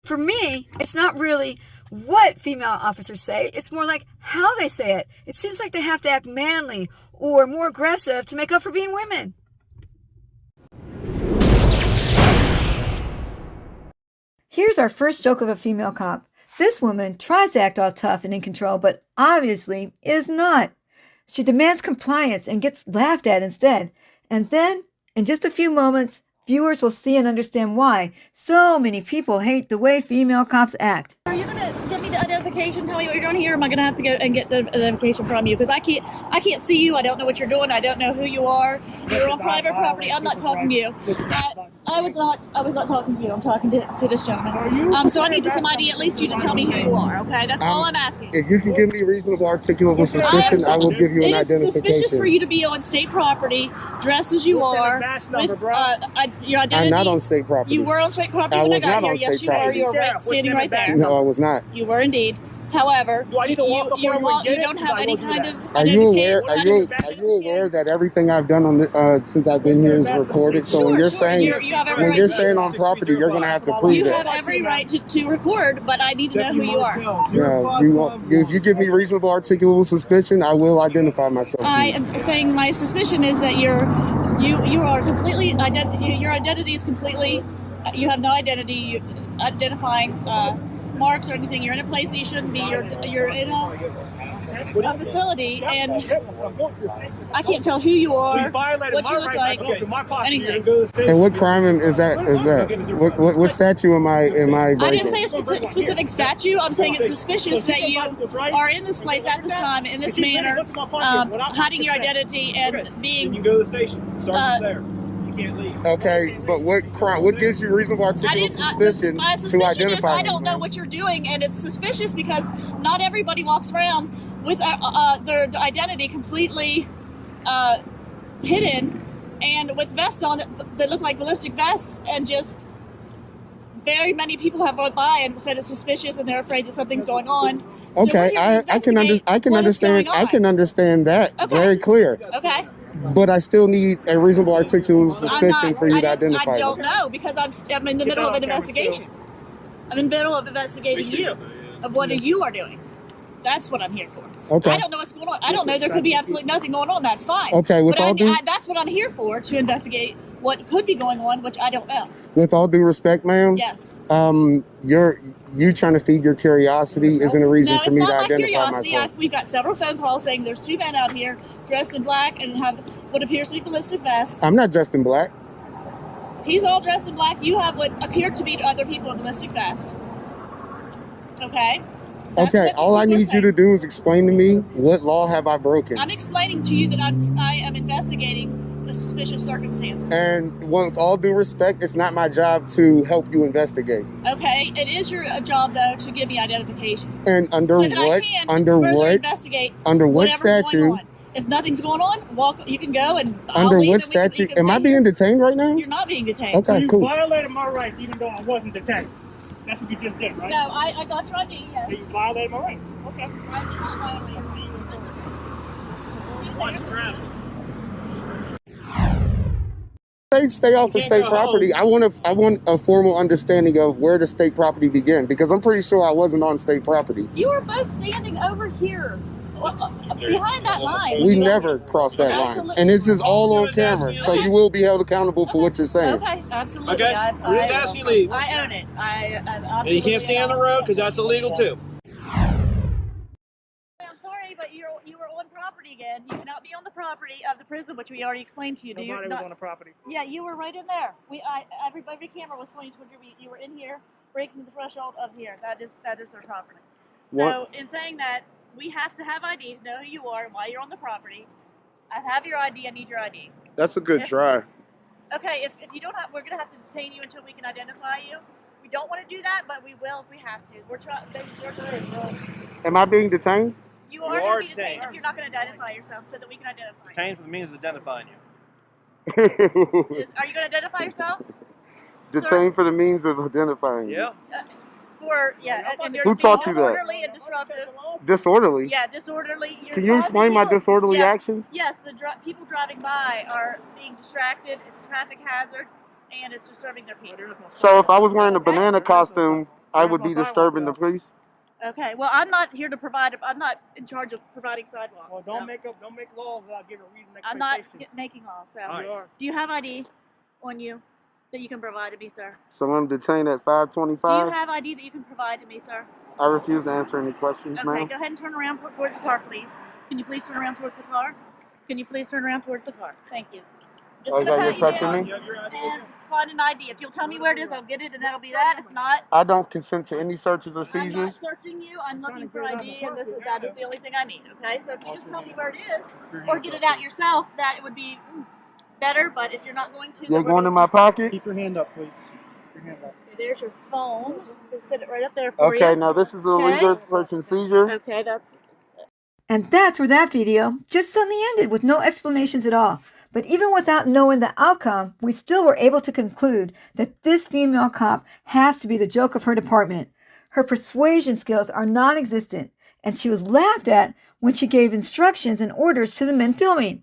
For me, it's not really what female officers say, it's more like how they say it. It seems like they have to act manly or more aggressive to make up for being women. Here's our first joke of a female cop. This woman tries to act all tough and in control, but obviously is not. She demands compliance and gets laughed at instead. And then, in just a few moments, viewers will see and understand why so many people hate the way female cops act. Are you gonna give me the identification, tell me what you're doing here, or am I gonna have to go and get the identification from you? Because I can't see you, I don't know what you're doing, I don't know who you are. You're on private property, I'm not talking to you. I was not talking to you, I'm talking to this gentleman. So I need some ID, at least you to tell me who you are, okay? That's all I'm asking. If you can give me reasonable articulable suspicion, I will give you an identification. It is suspicious for you to be on state property, dressed as you are, with your identity. I'm not on state property. You were on state property when I got here. Yes, you were. You were standing right there. No, I was not. You were indeed. However, you don't have any kind of Are you aware? Are you aware that everything I've done on since I've been here is recorded? So when you're saying on property, you're going to have to prove it. You have every right to record, but I need to know who you are. Yeah, if you give me reasonable articulable suspicion, I will identify myself. I am saying my suspicion is that you are completely your identity is completely. You have no identity identifying marks or anything. You're in a place that you shouldn't be. You're in a facility, and I can't tell who you are, what you look like, anything. And what crime is that? What statute am I breaking? I didn't say a specific statute. I'm saying it's suspicious that you are in this place at this time in this manner, hiding your identity and being. You go to the station. Start there. Can't leave. Okay, but what crime? What gives you reasonable articulable suspicion to identify? I don't know what you're doing, and it's suspicious because not everybody walks around with their identity completely hidden, and with vests on that look like ballistic vests, and just very many people have run by and said it's suspicious, and they're afraid that something's going on. Okay, I can understand that very clear. Okay. But I still need a reasonable articulable suspicion for you to identify. I don't know because I'm in the middle of an investigation. I'm in the middle of investigating you, of what you are doing. That's what I'm here for. Okay. I don't know what's going on. I don't know. There could be absolutely nothing going on. That's fine. Okay. That's what I'm here for, to investigate what could be going on, which I don't know. With all due respect, ma'am. Yes. You trying to feed your curiosity isn't a reason for me to identify myself. We've got several phone calls saying there's two men out here dressed in black and have what appears to be ballistic vests. I'm not dressed in black. He's all dressed in black. You have what appear to be other people in ballistic vests. Okay? Okay, all I need you to do is explain to me what law have I broken. I'm explaining to you that I am investigating the suspicious circumstances. And with all due respect, it's not my job to help you investigate. Okay, it is your job though to give me identification. And under what? Under what? Investigate. Under what statute? If nothing's going on, you can go and. Under what statute? Am I being detained right now? You're not being detained. Okay, cool. You violated my rights even though I wasn't detained. That's what you just did, right? No, I got your ID, yes. You violated my rights. Okay. I did not violate your Watch traffic. Stay off of state property. I want a formal understanding of where the state property began, because I'm pretty sure I wasn't on state property. You were both standing over here, behind that line. We never crossed that line, and it's just all on camera, so you will be held accountable for what you're saying. Okay, absolutely. Okay, we're just asking you to leave. I own it. And you can't stay on the road because that's illegal too. I'm sorry, but you were on property again. You cannot be on the property of the prison, which we already explained to you. Nobody was on the property. Yeah, you were right in there. Every camera was pointing toward you were in here, breaking the threshold of here. That is their property. So in saying that, we have to have IDs, know who you are, and why you're on the property. I have your ID. I need your ID. That's a good try. Okay, if you don't have, we're gonna have to detain you until we can identify you. We don't want to do that, but we will if we have to. We're trying. Am I being detained? You are going to be detained if you're not going to identify yourself, so that we can identify you. Detained for the means of identifying you. Are you going to identify yourself? Detained for the means of identifying you. Yeah. And you're Who taught you that? Disorderly and disruptive. Disorderly? Yeah, disorderly. Can you explain my disorderly actions? Yes, the people driving by are being distracted. It's a traffic hazard, and it's disturbing their peace. So if I was wearing a banana costume I would be disturbing the peace. Okay. Well, I'm not here to provide. I'm not in charge of providing sidewalks. Well, don't make laws without giving reason I'm not expectations. making laws. So, Right. do you have ID on you that you can provide to me, sir? So I'm detained at 525. Do you have ID that you can provide to me, sir? I refuse to answer any questions, Okay, ma'am. go ahead and turn around towards the car, please. Can you please turn around towards the car? Can you please turn around towards the car? Thank you. Just Okay, gonna you're pat you touching down me? and find an ID. If you'll tell me where it is, I'll get it, and that'll be that. If not, I don't consent to any searches or I'm not seizures. searching you. I'm looking for ID, and that is the only thing I need. Okay, so if you just tell me where it is, or get it out yourself, that would be better. But if you're not going to, You're going in my pocket? Keep your hand up, please. Keep your hand up. Okay, there's your phone. Just set it right up there for you. Okay, now this is a legal search and seizure. Okay, that's. And that's where that video just suddenly ended with no explanations at all. But even without knowing the outcome, we still were able to conclude that this female cop has to be the joke of her department. Her persuasion skills are non-existent, and she was laughed at when she gave instructions and orders to the men filming.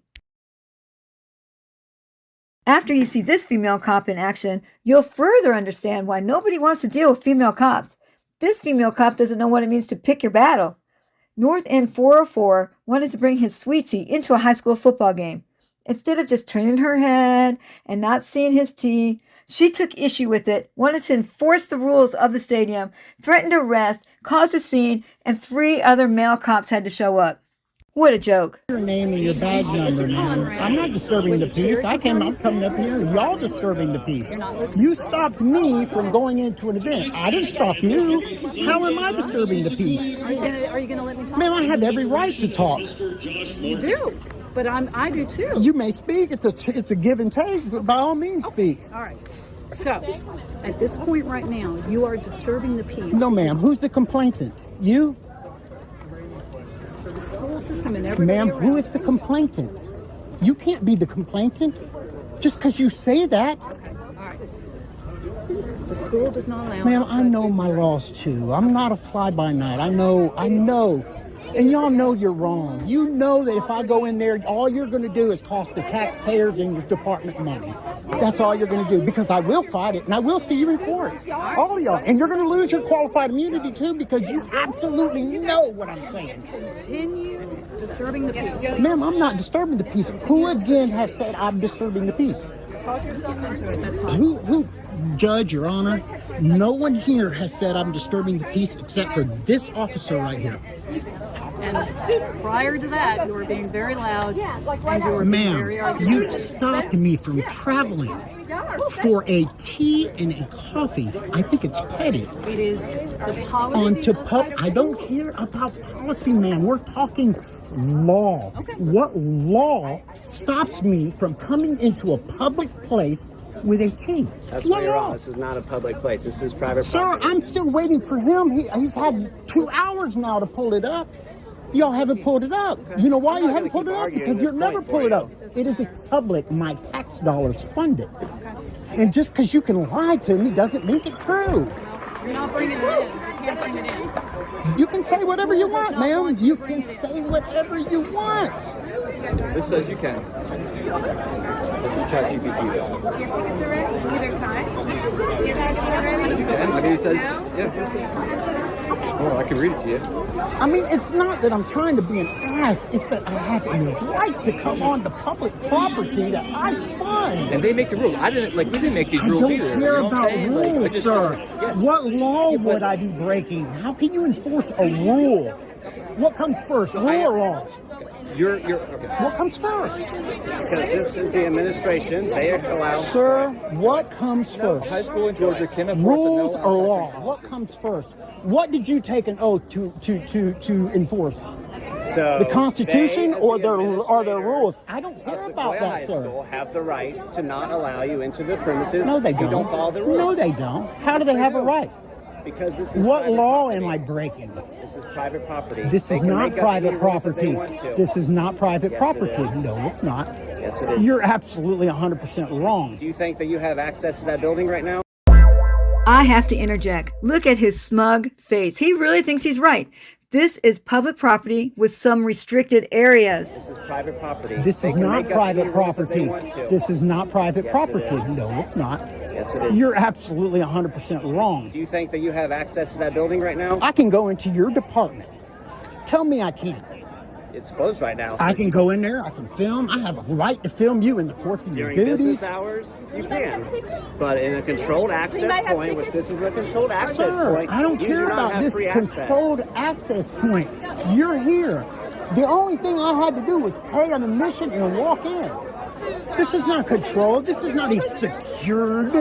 After you see this female cop in action, you'll further understand why nobody wants to deal with female cops. This female cop doesn't know what it means to pick your battle. North End 404 wanted to bring his sweetie into a high school football game. Instead of just turning her head and not seeing his tea, she took issue with it, wanted to enforce the rules of the stadium, threatened arrest, caused a scene, and 3 other male cops had to show up. What a joke. Your name and your badge number, man. I'm not disturbing the peace. I'm coming up here. Y'all disturbing the peace. You stopped me from going into an event. I didn't stop you. How am I disturbing the peace? Are you gonna let me talk? Man, I have every right to talk. You do, but I do too. You may speak. It's a give and take, but by all means speak. All right. So, at this point right now, you are disturbing the peace. No, ma'am. Who's the complainant? You? For the school system and everybody Ma'am, around who is the us. complainant? You can't be the complainant just because you say that. Okay. All right. The school does not allow. Ma'am, I know my laws too. I'm not a fly-by-night. I know. And y'all know you're wrong. You know that if I go in there, all you're going to do is cost the taxpayers and your department money. That's all you're going to do, because I will fight it and I will see you in court. All of y'all. And you're going to lose your qualified immunity too, because you absolutely know what I'm saying. Continue disturbing the peace. Ma'am, I'm not disturbing the peace. Who again has said I'm disturbing the peace? Talk yourself into it. That's fine. Who, Judge, Your Honor, no one here has said I'm disturbing the peace except for this officer right here. And prior to that, you were being very loud, and you were being very Ma'am, you argumentative. stopped me from traveling for a tea and a coffee. I think it's petty. It is the policy. I don't care about policy, ma'am. We're talking law. Okay. What law stops me from coming into a public place with a tea? That's What where you're law? wrong. This is not a public place. This is private Sir, property. I'm still waiting for him. He's had 2 hours now to pull it up. Y'all haven't pulled it up. You know why I'm you not haven't gonna pulled it keep up? arguing Because this you'll never point pull for it you. up. It is a public, my tax dollars funded. And just because you can lie to me doesn't make it true. You're not bringing it in. You can't bring it in. You can say whatever you want, ma'am. You can say whatever you want. This says you can. This is ChatGPT. Your tickets are ready? Either side. Your tickets are ready? And I mean, it says, yeah. Well, I can read it to you. I mean, it's not that I'm trying to be an ass. It's that I have a right to come on to public property that I fund. And they make the rules. We didn't make these I rules don't either. care You know what about I'm saying? Like, I rules, just- sir. Yes. What law would I be breaking? How can you enforce a rule? What comes first, rule or law? You're okay. What comes first? Because this is the administration. They allow Sir, what comes first? high school in Georgia can afford Rules to know or on law? such a What comes first? What did you take an oath to enforce? So The Constitution they, as or the their administrators rules? I don't care of about Sequoia that, High sir. School have the right to not allow you into the premises No, they if you don't follow the rules. No, they don't. How do they have a right? Because this is What private law property. am I breaking? This is private property. This They is can not make up private any rules that they property. want to. This is not private Yes, it property. is. No, it's not. Yes, it is. You're absolutely 100% wrong. Do you think that you have access to that building right now? I have to interject. Look at his smug face. He really thinks he's right. This is public property with some restricted areas. This is private property. This They is can not make up any private rules that they property. want to. This is not private Yes, it property. is. No, it's not. Yes, it is. You're absolutely 100% wrong. Do you think that you have access to that building right now? I can go into your department. Tell me I can't. It's closed right now. So I can go in there, I can film. I have a right to film you in the course of your during duties. business hours, you can. But in a controlled access point, which this is a controlled access point, I don't you care do not about have this free controlled access point. You're here. The only thing I had to do was pay an admission and walk in. This is not controlled. This is not a secured.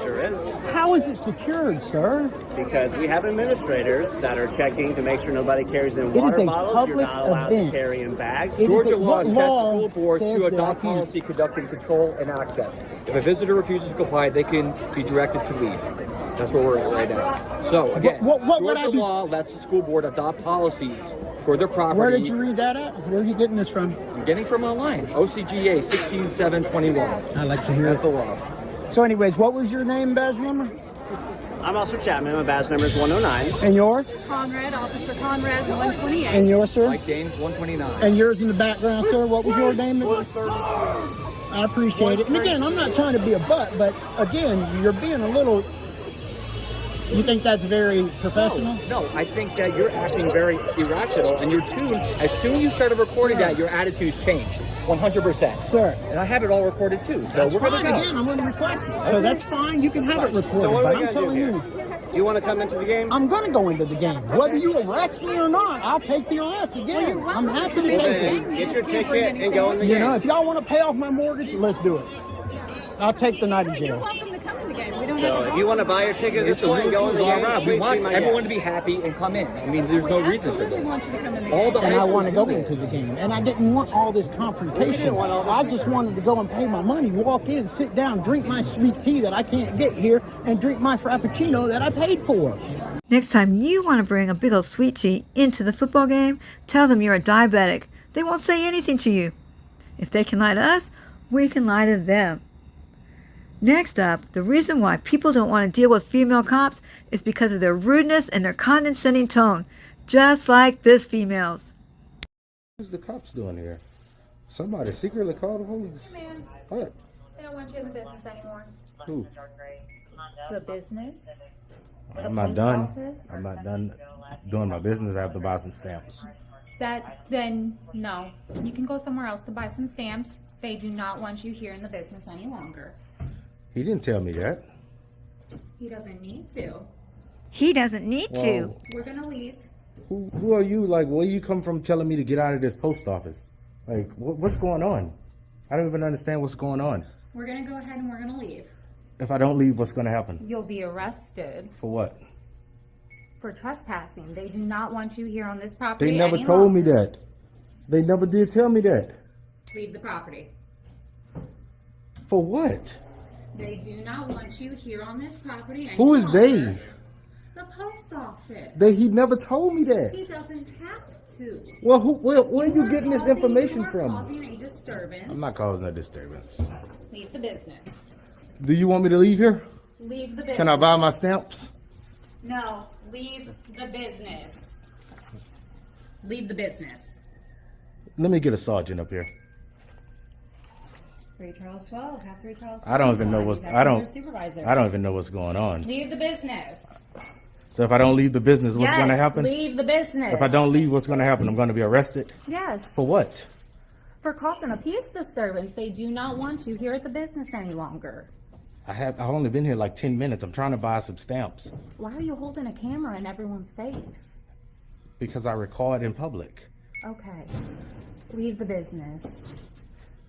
Sure is. How is it secured, sir? Because we have administrators that are checking to make sure nobody carries in It is water a bottles. You're public not allowed event. to carry in bags. Georgia law what sets law school board says to that I adopt can't? policy conducting control and access. If a visitor refuses to comply, they can be directed to leave. That's where we're at right now. So again, What would I Georgia be- law lets the school board adopt policies for their property. Where did you read that at? Where are you getting this from? I'm getting from online. OCGA 16721. I like to hear That's the it. law. So anyways, what was your name, badge number? I'm Officer Chapman. My badge number is 109. And yours? Conrad, Officer Conrad, 128. And yours, sir? Mike Dames 129. And yours in the background, sir? What was your name? I appreciate it. And again, I'm not trying to be a butt, but again, you're being a little... You think that's very professional? No, I think that you're acting very irrational, and your tune, as soon as you started recording that, your attitude's changed, 100%. Sir. And I have it all recorded too, so That's we're fine. going to go. Again, I'm going to request it. So that's fine. You can have it recorded. So what are but we I'm going to do telling here? you, Do you want to come into the game? I'm going to go into the game. Whether you arrest me or not, I'll take the arrest again. I'm happy to Well, take then it. get your ticket and go in the You game. know, if y'all want to pay off my mortgage, let's do it. I'll take the night in You're jail. welcome to come in the game. We don't So have if you want to buy your ticket at It's this the point and rules go in the all game, around. We please want be my everyone guest. to be happy and come in. I mean, there's no reason for absolutely this. want you to come in the All game. the And high I school want to go students. into the game. And I didn't want all this confrontation. I just wanted to go and pay my money, walk in, sit down, drink my sweet tea that I can't get here, and drink my Frappuccino that I paid for. Next time you want to bring a big old sweet tea into the football game, tell them you're a diabetic. They won't say anything to you. If they can lie to us, we can lie to them. Next up, the reason why people don't want to deal with female cops is because of their rudeness and their condescending tone, just like this female's. What's the cops doing here? Somebody secretly called the police. Hey, man. What? They don't want you in the business anymore. Who? The business? I'm not done. I'm not done doing my business. I have to buy some stamps. Then, no. You can go somewhere else to buy some stamps. They do not want you here in the business any longer. He didn't tell me that. He doesn't need to. He doesn't need to. Well, We're gonna leave. who are you? Like, where you come from telling me to get out of this post office? Like, what's going on? I don't even understand what's going on. We're gonna go ahead and we're gonna leave. If I don't leave, what's going to happen? You'll be arrested For what? for trespassing. They do not want you here on this property. They never any told me longer. that. They never did tell me that. Leave the property. For what? They do not want you here on this property any Who is longer. they? The post office. He never told me that. He doesn't have to. Well, where are you are getting this causing- information you are from? causing a disturbance. I'm not causing a disturbance. Leave the business. Do you want me to leave here? Leave the business. Can I buy my stamps? No, leave the business. Leave the business. Let me get a sergeant up here. 3 Charles 12, have 3 Charles 12. I don't even know what That's I your don't. supervisor. I don't even know what's going on. Leave the business. So if I don't leave the business, what's Yes, going to happen? leave the business. If I don't leave, what's going to happen? I'm going to be arrested. Yes. For what? For causing a peace disturbance. They do not want you here at the business any longer. I've only been here like 10 minutes. I'm trying to buy some stamps Why are you holding a camera in everyone's face? because I record in public. Okay. Leave the business.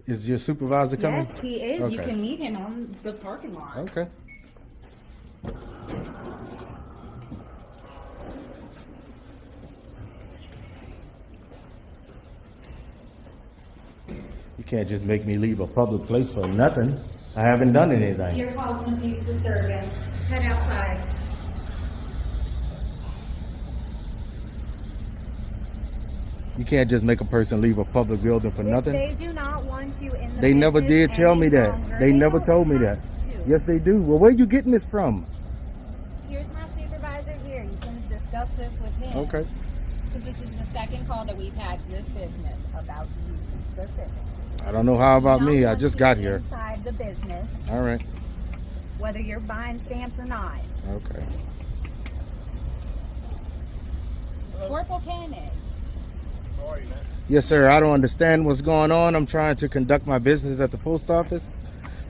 Is your supervisor coming? Yes, he is. You Okay. can meet him on the parking lot. Okay. You can't just make me leave a public place for nothing. I haven't done anything. You're causing a peace disturbance. Head outside. You can't just make a person leave a public building for nothing. They do not want you in the They never business did tell me any that. longer. They never don't told me have that. to. Yes, they do. Well, where are you getting this from? Here's my supervisor here. You can discuss this with him. Okay. Because this is the second call that we've had to this business about you specifically. I don't know how about We me. don't I want just you got here. Inside the business. All right. whether you're buying stamps or not. Okay. Corporal Kennedy. Yes, sir. I don't understand what's going on. I'm trying to conduct my business at the post office,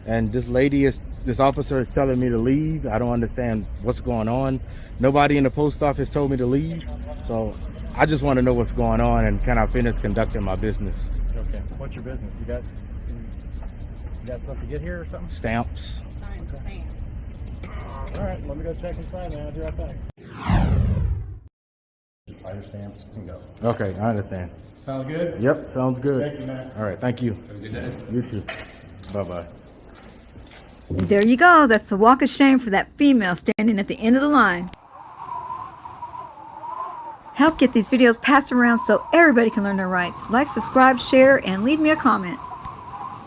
and this officer is telling me to leave. I don't understand what's going on. Nobody in the post office told me to leave, so I just want to know what's going on and can I finish conducting my business. Okay. What's your business? You got stuff to get here or something? Stamps. Okay. All right. Let me go check inside, man. I'll be right back. Just buy your stamps and go. Okay, I understand. Sound good? Yep, sounds good. Thank you, man. All right, thank you. Have a good day. You too. Bye-bye. There you go. That's a walk of shame for that female standing at the end of the line. Help get these videos passed around so everybody can learn their rights. Like, subscribe, share, and leave me a comment.